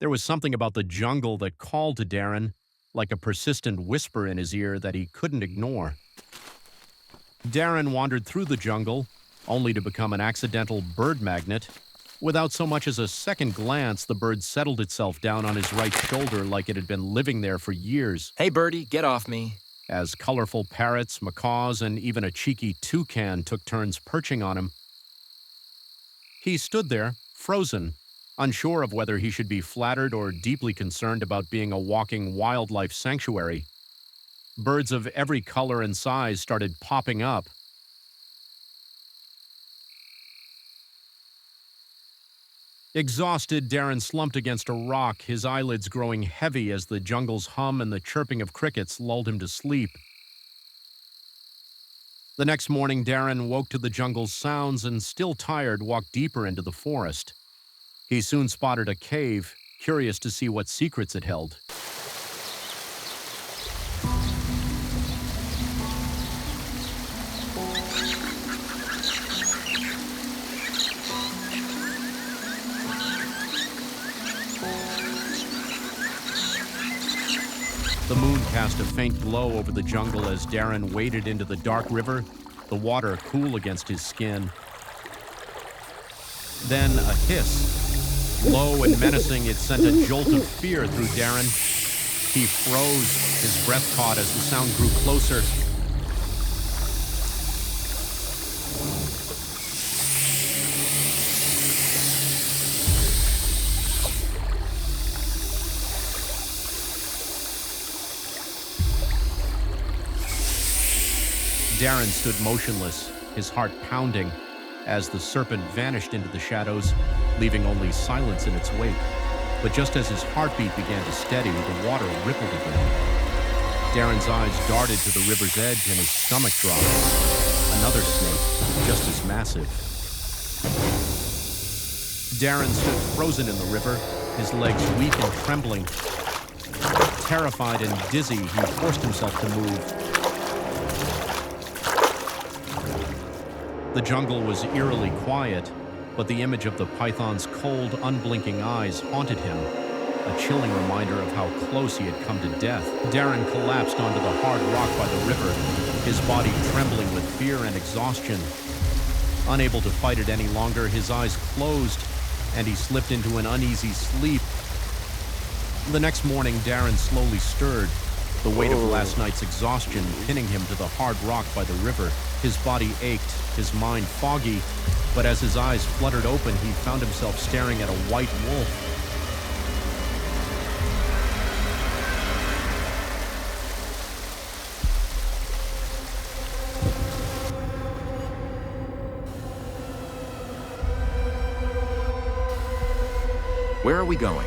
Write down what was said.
There was something about the jungle that called to Darren, like a persistent whisper in his ear that he couldn't ignore. Darren wandered through the jungle, only to become an accidental bird magnet. Without so much as a second glance, the bird settled itself down on his right shoulder like it had been living there for years. Hey, birdie, get off me. As colorful parrots, macaws, and even a cheeky toucan took turns perching on him, he stood there, frozen, unsure of whether he should be flattered or deeply concerned about being a walking wildlife sanctuary. Birds of every color and size started popping up. Exhausted, Darren slumped against a rock, his eyelids growing heavy as the jungle's hum and the chirping of crickets lulled him to sleep. The next morning, Darren woke to the jungle's sounds and, still tired, walked deeper into the forest. He soon spotted a cave, curious to see what secrets it held. The moon cast a faint glow over the jungle as Darren waded into the dark river, the water cool against his skin. Then a hiss. Low and menacing, it sent a jolt of fear through Darren. He froze, his breath caught as the sound grew closer. Darren stood motionless, his heart pounding, as the serpent vanished into the shadows, leaving only silence in its wake. But just as his heartbeat began to steady, the water rippled again. Darren's eyes darted to the river's edge and his stomach dropped. Another snake, just as massive. Darren stood frozen in the river, his legs weak and trembling. Terrified and dizzy, he forced himself to move. The jungle was eerily quiet, but the image of the python's cold, unblinking eyes haunted him, a chilling reminder of how close he had come to death. Darren collapsed onto the hard rock by the river, his body trembling with fear and exhaustion. Unable to fight it any longer, his eyes closed, and he slipped into an uneasy sleep. The next morning, Darren slowly stirred, the weight of last night's exhaustion pinning him to the hard rock by the river. His body ached, his mind foggy, but as his eyes fluttered open, he found himself staring at a white wolf. Where are we going?